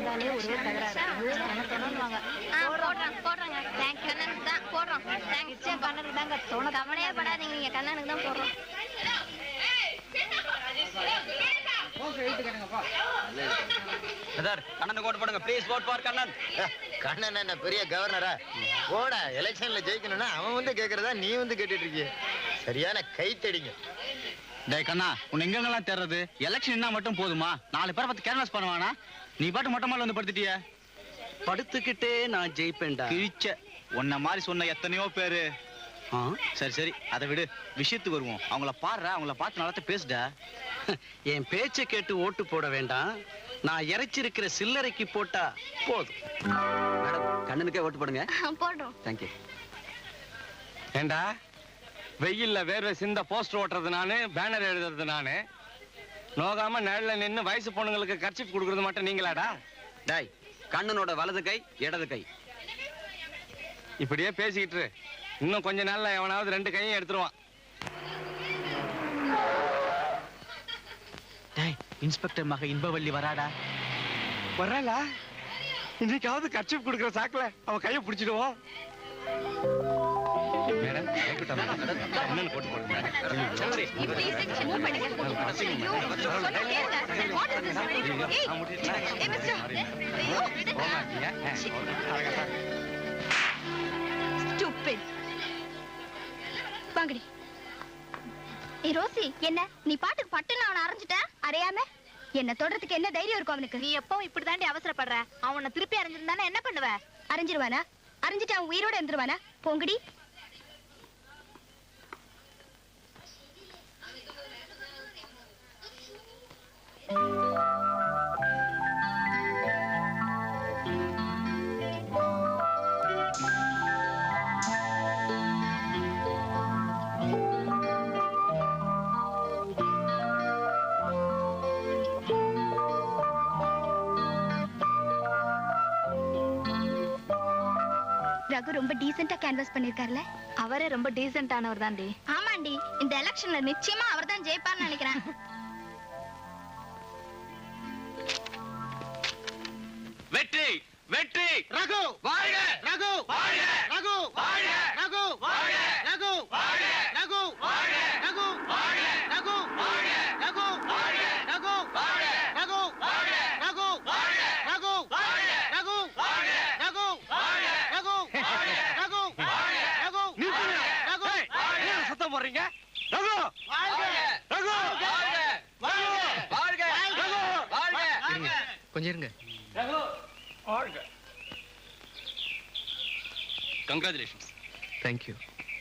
வந்தாலே ஒரே தகராறு. போடுறாங்க. கண்ணனுக்கு தான் போடுறோம். கண்ணனுக்கு தாங்க தோண. கவலையே படாதீங்க, நீங்க கண்ணனுக்கு தான் போடுறோம். கண்ணன் ஓட்டு போடுங்க please. Vote for Kannan. Kannan என்ன பெரிய கவர்னரா? போட எலெக்ஷன்ல ஜெயிக்கணும்னா அவன் வந்து கேக்குறதா நீ வந்து கேட்டுட்டு இருக்கிய. சரியான கை தடிங்க. டேய் கண்ணா, உன்னை எங்கெங்கெல்லாம் தேர்றது? எலெக்ஷன் மட்டும் போதுமா? 4 பேரை பார்த்து கேன்வாஸ் பண்ணுவானா? நீ பாட்டு மொட்டை மால வந்து படுத்துட்டிய. படுத்துக்கிட்டே நான் ஜெயிப்பேன்டா. கிழிச்ச உன்ன மாதிரி சொன்ன எத்தனையோ பேரு. சரி சரி அதை விடு, விஷயத்துக்கு வருவோம். அவங்கள பாடுற, அவங்கள பார்த்து நல்லா பேசுடா. என் பேச்சை கேட்டு ஓட்டு போட வேண்டாம், நான் இறைச்சிருக்கிற சில்லறைக்கு போட்டா போதும். மேடம், கண்ணனுக்கே ஓட்டு போடுங்க. போடுறோம். தேங்க்யூ. ஏண்டா வெயில்ல வேர்வை சிந்த போஸ்டர் ஓட்டுறது நானு, பேனர் எழுதுறது நானு, நோகாம நிழல்ல நின்னு வயசு பொண்ணுங்களுக்கு கர்ச்சீப் கொடுக்கறது மட்டும் நீங்களாடா? டாய், கண்ணனோட வலது கை இடது கை. இப்படியே பேசிக்கிட்டு இன்னும் கொஞ்ச நாள்ல எவனாவது 2 கையும் எடுத்துருவான். டாய், இன்ஸ்பெக்டர் மக இன்பவள்ளி வராடா. வர்றாளா? இன்னைக்காவது கர்ச்சீப் கொடுக்குற சாக்குல அவன் கையை பிடிச்சிடுவோம். மேடம், கண்ணன் போட்டு போடுங்க. வாங்கடி. ஏய் ரோசி, என்ன நீ பாட்டுக்கு பட்டுன்னு அவனை அரைஞ்சிட்ட? அறையாம என்ன தொடறதுக்கு என்ன தைரியம் இருக்கும் அவனுக்கு? நீ எப்பவும் இப்படி தாண்டி அவசரப்படுற. அவனை திருப்பி அரைஞ்சிருந்தானே என்ன பண்ணுவ? அரைஞ்சிருவானா? அரைஞ்சிட்டு அவன் உயிரோட இருந்துருவானா? போங்கடி. ரகு ரொம்ப டீசென்ட்டா கேன்வாஸ் பண்ணிருக்காருல. அவரே ரொம்ப டீசென்ட்டானவர் தான்டி. ஆமாண்டி, இந்த எலெக்ஷன்ல நிச்சயமா அவர்தான் ஜெயிப்பார்னு நினைக்கிறேன். வெற்றி வெற்றி. ரகு வாழ்க! ரகு வாழ்க! ரகு வாழ்க! ரகு வாழ்க! ரகு வாழ்க! ரகு வாழ்க! ரகு வாழ்க! ரகு வாழ்க! ரகு வாழ்க! ரகு வாழ்க! ரகு வாழ்க! ரகு வாழ்க! ரகு வாழ்க! ரகு வாழ்க! ரகு வாழ்க! ரகு வாழ்க! ரகு வாழ்க! ரகு நிறுத்துங்க. ரகு ஏன் சத்தம் போடுறீங்க? ரகு! வாழ்க! ரகு! வாழ்க! வாழ்க! ரகு! வாழ்க! கொஞ்சம் இருங்க. ரகு! வாழ்க! கங்க்ராச்சுலேஷன்ஸ். தேங்க்யூ.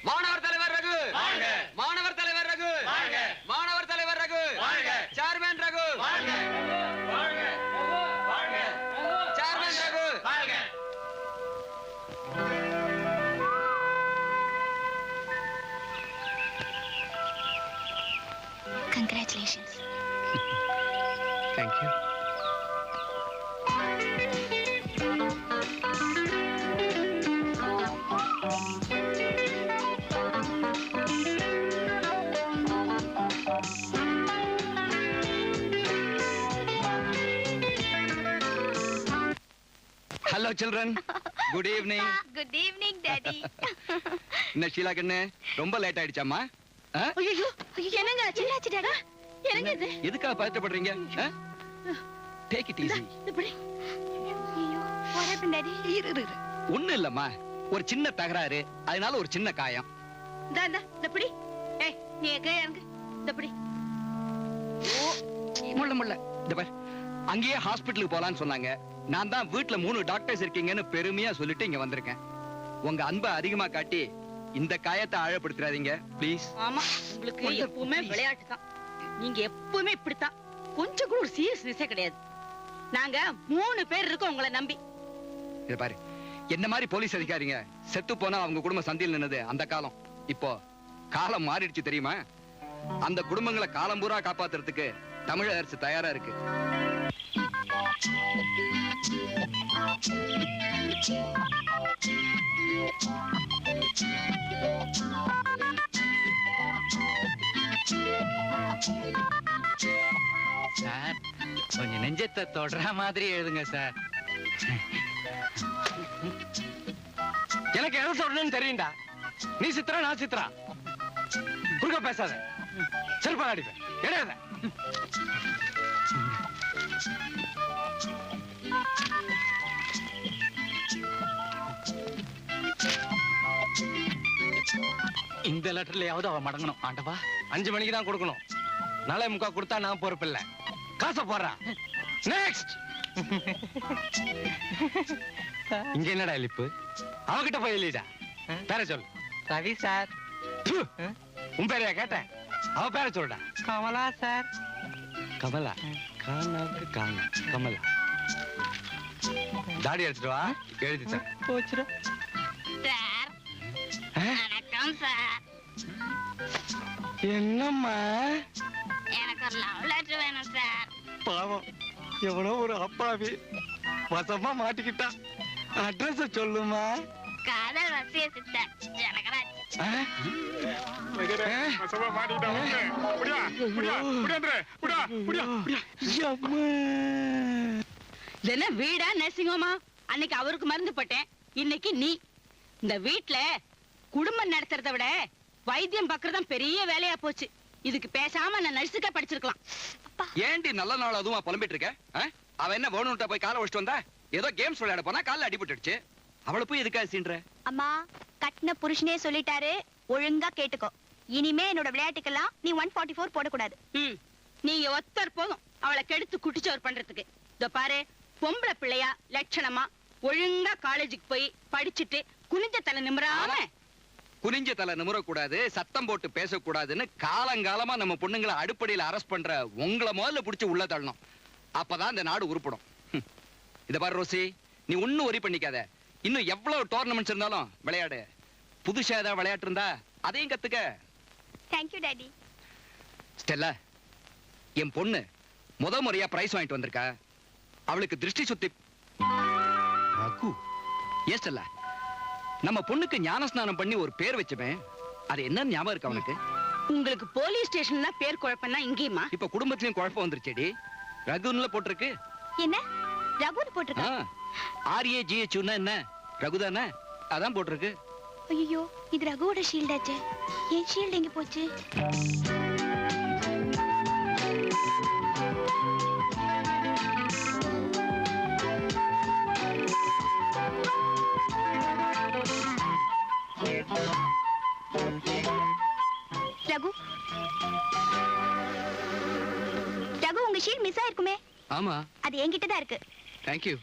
மாணவர் தலைவர் ரகு. வாழ்க! மாணவர் தலைவர் ரகு. வாழ்க! மாணவர் தலைவர் ரகு. வாழ்க! சேர்மன் ரகு. வாழ்க! வாழ்க! வாழ்க! சேர்மன் ரகு. வாழ்க! Congratulations. Thank you. Hello children, good evening. Good evening, Daddy. என்ன ஷீலா கண்ணு, ரொம்ப லேட் ஆயிடுச்சாமா? ஐயோ, என்னங்க சின்னாச்சு டாடா? என்னங்க இது? எதுக்காக பதட்டப்படுறீங்க? Take it easy. இப்படி. ஐயோ, what happened, Daddy? இரு. ஒண்ணு இல்லம்மா, ஒரு சின்ன தகராறு, அதனால ஒரு சின்ன காயம். இந்த இப்படி. ஏய், நீ எங்க எனக்கு இந்த இப்படி. முள்ள இந்த பார், அங்கேயே ஹாஸ்பிட்டலுக்கு போலான்னு சொன்னாங்க. நான் தான் வீட்டுல 3 டாக்டர்ஸ் இருக்கீங்கன்னு பெருமையா சொல்லிட்டு இங்க வந்திருக்கேன். உங்க அன்பை அதிகமா காட்டி இந்த காயத்தை ஆழப்படுத்துறாதீங்க ப்ளீஸ். ஆமா, உங்களுக்கு எப்பவுமே விளையாட்டு தான். நீங்க எப்பவுமே இப்படித்தான். கொஞ்சம் கூட ஒரு சீரியஸ்னஸே கிடையாது. நாங்க 3 பேர் இருக்கோம் உங்களை நம்பி. இத பாரு, என்ன மாதிரி போலீஸ் அதிகாரிங்க செத்து போனா அவங்க குடும்பம் சந்தியில் நின்னது அந்த காலம். இப்போ காலம் மாறிடுச்சு தெரியுமா? அந்த குடும்பங்களை காலம் பூரா காப்பாத்துறதுக்கு தமிழக அரசு தயாரா இருக்கு. சார், கொஞ்சம் நெஞ்சத்தை தொடர மாதிரி எழுதுங்க சார். எனக்கு எதை சொல்றேன்னு தெரியும்டா. நீ சித்ரா, நான் சித்ரா. குறுக்க பேசாத. செருப்பா அடிப்பேன். எடாத. இந்த லெட்டர்லயாவது அவ மடங்கணும் ஆண்டவா. 5 மணிக்கு தான் கொடுக்கணும். 4:45 கொடுத்தா நான் பொறுப்பில்லை. காசை போடுறா. நெக்ஸ்ட். இங்க என்னடா இழிப்பு? அவகிட்ட போய் எழுதிடா. பேரை சொல்லு. ரவி சார். உன் பேரையா கேட்டேன்? அவ பேரை சொல்லுடா. கமலா சார். கமலா. கானாக்கு கானா. கமலா. தாடி அடிச்சிட்டு வா. எழுதி தரேன். போச்சுடா. சார் வணக்கம் சார். என்னம்மா? எனக்கு ஒரு லவ் லெட்டர் வேணும் சார். பாவம், எவனோ ஒரு அப்பாவி வசமா மாட்டிக்கிட்டா. அட்ரஸ் சொல்லுமா? காதல் வசிய சித்தர் ஜனகராஜ். என்ன வீடா நர்சிங்கோமா? அன்னைக்கு அவருக்கு மருந்து போட்டேன், இன்னைக்கு நீ. இந்த வீட்டுல குடும்பம் நடத்துறத விட வைத்தியம் பாக்குறதுதான் பெரிய வேலையா போச்சு. இதுக்கு பேசாம நான் நர்ஸுக்கா படிச்சிருக்கலாம். ஏண்டி நல்ல நாள் அதுவும் புலம்பிட்டு இருக்க? அவ என்ன வேணும்ட்டா போய் காலை வச்சுட்டு வந்தா? ஏதோ கேம்ஸ் விளையாட போனா காலில் அடிபட்டுடுச்சு. அவளை போய் எதுக்காக சீன்ற? அம்மா, கட்டின புருஷனே சொல்லிட்டாரு, ஒழுங்கா கேட்டுக்கோ. இனிமே என்னோட விளையாட்டுக்கெல்லாம் நீ 144 போடக்கூடாது. நீங்க ஒத்தர் போதும் அவளை கெடுத்து குட்டிச்சோர் பண்றதுக்கு. இதோ பாரு, பொம்பளை பிள்ளையா லட்சணமா ஒழுங்கா காலேஜுக்கு போய் படிச்சுட்டு குனிஞ்ச தலை நிமிராம. குனிஞ்ச தலை நிமிரக்கூடாது, சத்தம் போட்டு பேசக்கூடாதுன்னு காலங்காலமா நம்ம பொண்ணுங்களை அடுப்படியில அரெஸ்ட் பண்ற உங்களை முதல்ல பிடிச்சு உள்ள தள்ளணும். அப்பதான் இந்த நாடு உருப்படும். இத பாரு ரோசி, நீ ஒன்னும் ஒரி பண்ணிக்காத. இன்னும் எவ்வளவு டோர்னமெண்ட்ஸ் இருந்தாலும் விளையாடு. புதுசா ஏதாவது விளையாட்டு இருந்தா அதையும் கத்துக்க. Thank you daddy. ஸ்டெல்லா, என் பொண்ணு முறையா பிரைஸ் வாங்கிட்டு வந்திருக்கா. அவளுக்கு திருஷ்டி சுத்தி. ஏன் ஸ்டெல்லா, நம்ம பொண்ணுக்கு ஞான ஸ்நானம் பண்ணி ஒரு பேர் வச்சுமே, அது என்ன ஞாபகம் இருக்கு அவனுக்கு? உங்களுக்கு போலீஸ் ஸ்டேஷன்ல பேர் குழப்பம்னா இங்கேயுமா? இப்ப குடும்பத்திலயும் குழப்பம் வந்துருச்சேடி. ரகுன்ல போட்டிருக்கு. என்ன ரகுன்னு போட்டிருக்கா? RAGH என்ன? ரகுதானே, அதான் போட்டிருக்கு. ஐயோ, இது ரகுவோட ஷீல்டாச்சே. என் ஷீல்ட் எங்க போச்சு? ரகு, ரகு, உங்க ஷீல்ட் மிஸ் ஆயிருக்குமே. ஆமா, அது என்கிட்ட தான் இருக்கு. தேங்க்யூ.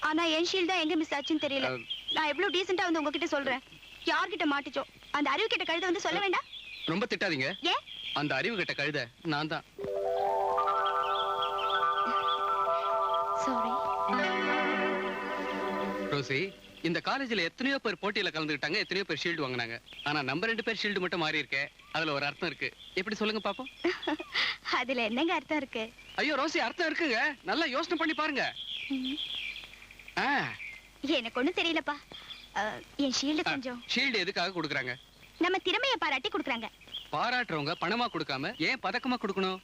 ஆனா என் ஷீல்ட் தான் எங்க மிஸ் ஆச்சுன்னு தெரியல. நான் எவ்வளவு டீசென்ட்டா வந்து உங்ககிட்ட சொல்றேன். யார்கிட்ட மாட்டிச்சோ அந்த அறிவு கிட்ட கழுத வந்து சொல்ல வேண்டாம். ரொம்ப திட்டாதீங்க. ஏன்? அந்த அறிவு கிட்ட கழுத நான் தான். சாரி. ரோசி, இந்த காலேஜ்ல எத்தனையோ பேர் போட்டியில கலந்துக்கிட்டாங்க, எத்தனையோ பேர் ஷீல்டு வாங்கினாங்க. ஆனா நம்ம 2 பேர் ஷீல்டு மட்டும் மாறி இருக்கே. அதுல ஒரு அர்த்தம் இருக்கு. எப்படி சொல்லுங்க பாப்போம்? அதுல என்னங்க அர்த்தம் இருக்கு? ஐயோ ரோசி, அர்த்தம் இருக்குங்க. நல்லா யோசனை பண்ணி பாருங்க. எனக்கு ஒண்ணும் தெரியலப்பா. என் ஷீல்டு கொஞ்சம். ஷீல்டு எதுக்காக கொடுக்குறாங்க? நம்ம திறமைய பாராட்டி கொடுக்குறாங்க. பாராட்டுறவங்க பணமா கொடுக்காம ஏன் பதக்கமா கொடுக்கணும்?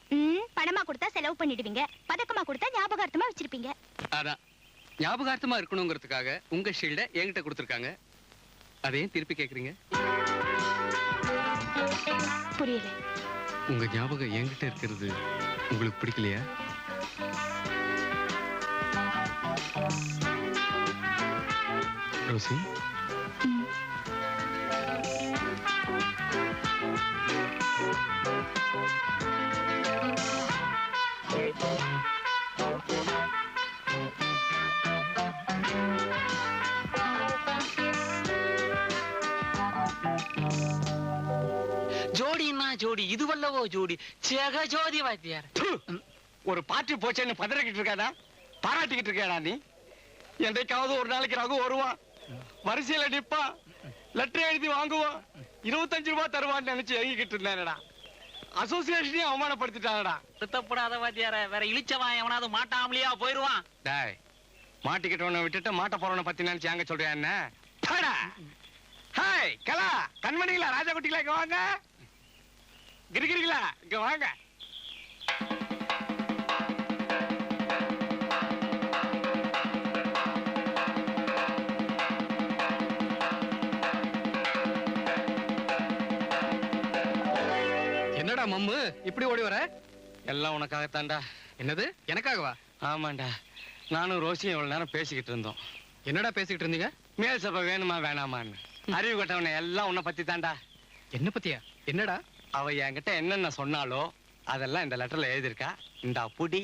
பணமா கொடுத்தா செலவு பண்ணிடுவீங்க, பதக்கமா கொடுத்தா ஞாபகார்த்தமா வச்சிருப்பீங்க. அதான், ஞாபகார்த்தமா இருக்கணுங்கிறதுக்காக உங்க ஷீல்ட என்கிட்ட கொடுத்துருக்காங்க. அதையும் திருப்பி கேக்குறீங்க? புரியல. உங்க ஞாபகம் என்கிட்ட இருக்கிறது உங்களுக்கு பிடிக்கலையா? ரோசி, ஜோடின்னா ஜோடி, இதுவல்லவோ ஜோடி. ஜெகஜோதி வாத்தியார். ஒரு பார்ட்டி போச்சேன்னு பதறிக்கிட்டு இருக்காதா? பாராட்டிக்கிட்டு இருக்கா நீ? என்னைக்காவது ஒரு நாளைக்கு ரகு வருவான், வரிசையில நிப்பான், லெட்டர் எழுதி வாங்குவான், 25 ரூபாய் தருவான்னு நினைச்சு எழுதிக்கிட்டு இருந்தானடா. அசோசியேஷனையும் அவமானப்படுத்திட்டானடா. சுத்தப்படாத வாத்தியார, வேற இழிச்சவன் எவனாவது மாட்டாமலையா போயிருவான். டேய், மாட்டிக்கிட்டவனை விட்டுட்டு மாட்ட போறவனை பத்தி நினைச்சு அங்க சொல்றியா என்ன? ஹாய் கலா, கண்மணிங்களா, ராஜா குட்டிகளா, இங்க வாங்க. கிரிகிரிகளா, இங்க வாங்க. மம்மு இப்படி ஓடி வர? எல்லாம் உனக்காகத்தான்டா. என்னது எனக்காகவா? ஆமாண்டா, நானும் ரோசியும் இவ்வளவு நேரம் பேசிக்கிட்டு இருந்தோம். என்னடா பேசிக்கிட்டு இருந்தீங்க? மேல் சபை வேணுமா வேணாமான்னு. அறிவு கட்டவனை எல்லாம் உன்னை பத்தி தான்டா. என்ன பத்தியா? என்னடா? அவ என்கிட்ட என்னென்ன சொன்னாலோ அதெல்லாம் இந்த லெட்டர்ல எழுதியிருக்கா. இந்த புடி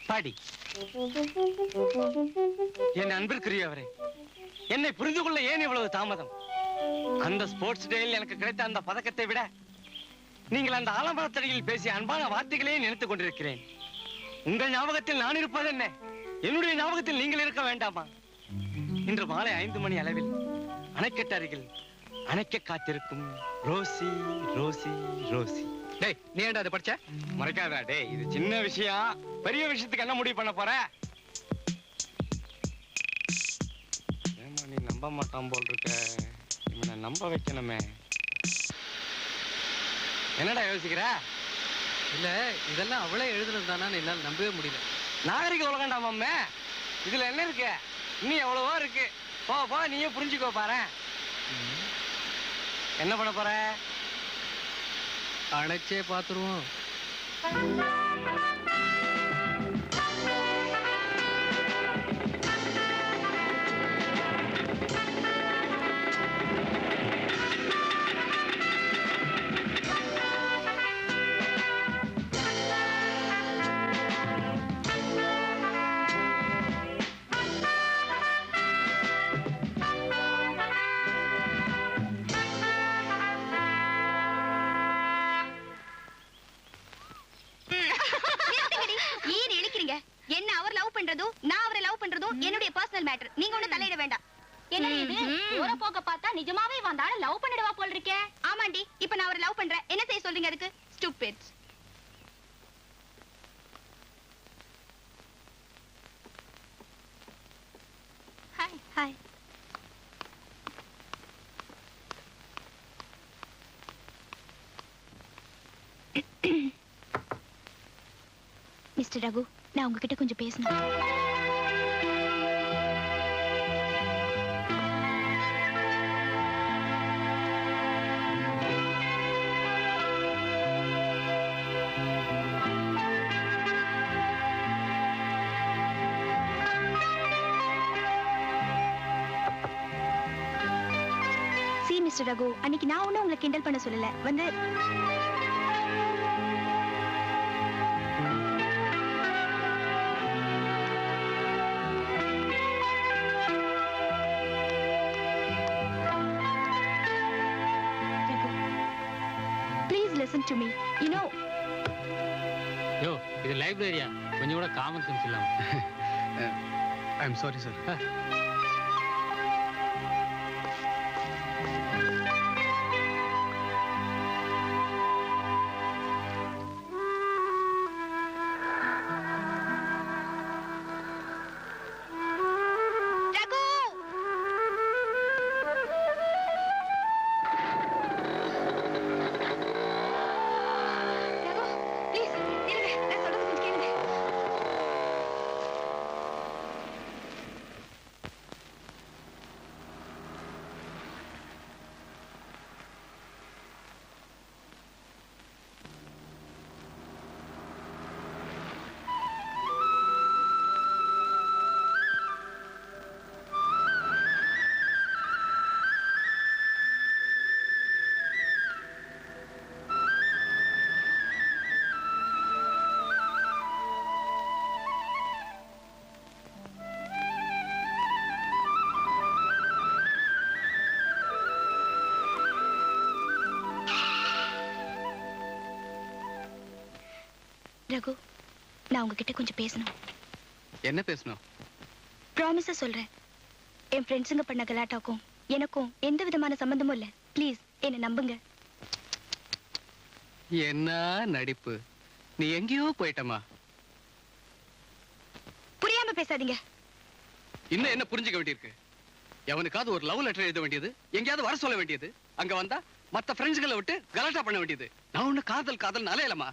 படி. என் அன்பிற்குரியவரே, என்னை புரிந்து கொள்ள ஏன் இவ்வளவு தாமதம்? அந்த ஸ்போர்ட்ஸ் டேயில் எனக்கு கிடைத்த அந்த பதக்கத்தை விட நீங்கள் அந்த ஆலமரத்தடியில் பேசிய அன்பான வார்த்தைகளே நினைத்துக் கொண்டிருக்கிறேன். உங்கள் ஞாபகத்தில் நான் இருப்பது என்ன? என்னுடைய ஞாபகத்தில் நீங்கள் இருக்க வேண்டாமா? இன்று மாலை 5 மணி அளவில் அணைக்கட்டு அருகில் அணைக்க காத்திருக்கும் ரோசி ரோசி ரோசி. டேய், நீ ஏன்டா அதை படிச்ச? மறைக்காதா டேய், இது சின்ன விஷயம். பெரிய விஷயத்துக்கு என்ன முடிவு பண்ண போற? ஏமா நீ நம்ப மாட்டான் போல் இருக்க. இவனை நம்ப வைக்கணுமே. என்னடா யோசிக்கிற? இல்ல இதெல்லாம் அவளே எழுதுனது தானு என்னால நம்பவே முடியல. நாகரிக உலகண்டா மாமே, இதுல என்ன இருக்கு? இன்னும் எவ்வளவோ இருக்கு. போ போ, நீயே புரிஞ்சுக்கோ பாரு. என்ன பண்ண போற? அணைச்சே பாத்துருவோம். என்ன அவர் லவ் பண்றதும் நான் அவரை லவ் பண்றதும் என்னுடைய பர்சனல் மேட்டர். நீங்க ஒண்ணு தலையிட வேண்டாம். என்ன இது? ஊர போக பார்த்தா நிஜமாவே வந்தாலும் லவ் பண்ணிடுவா போல் இருக்கே. ஆமாண்டி, இப்ப நான் அவரை லவ் பண்றேன். என்ன செய்ய சொல்றீங்க அதுக்கு? Stupid. Hi hi. Mister Raghu, நான் உங்ககிட்ட கொஞ்சம் பேசணும். சி மிஸ்டர் ரகு, அன்னைக்கு நான் ஒன்னும் உங்களை கிண்டல் பண்ண சொல்லல. வந்து listen to me. You know, யோ, இது லைப்ரரியா? கொஞ்சம் கூட காமன் சென்ஸ் இல்லாம. ஐ அம் சாரி சார். ரகு, நான் உங்ககிட்ட கொஞ்சம் பேசணும். என்ன பேசணும்? ப்ராமிஸா சொல்றேன். என் ஃப்ரெண்ட்ஸுங்க பண்ண கலாட்டாக்கும் எனக்கும் எந்த விதமான சம்பந்தமும் இல்ல. ப்ளீஸ் என்ன நம்புங்க. என்ன நடிப்பு! நீ எங்கேயோ போயிட்டமா. புரியாம பேசாதீங்க. இன்னும் என்ன புரிஞ்சுக்க வேண்டியிருக்கு? எவனுக்காவது ஒரு லவ் லெட்டர் எழுத வேண்டியது, எங்கேயாவது வர சொல்ல வேண்டியது, அங்க வந்தா மத்த ஃப்ரெண்ட்ஸ்களை விட்டு கலாட்டா பண்ண வேண்டியது. நான் ஒண்ணு காதல் காதல் அலையலமா.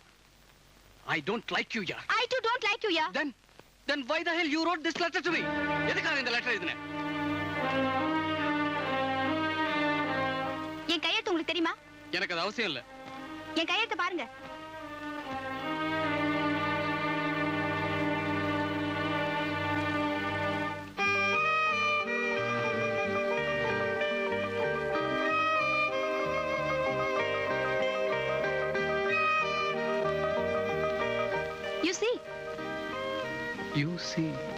I don't like you, yaar. I too don't like you, yaar. Then why the hell you wrote this letter to me? எதுக்காக இந்த லெட்டர் எழுதின? என் கையெழுத்து உங்களுக்கு தெரியுமா? எனக்கு அது அவசியம் இல்ல. என் கையெழுத்து பாருங்க. You see. You see.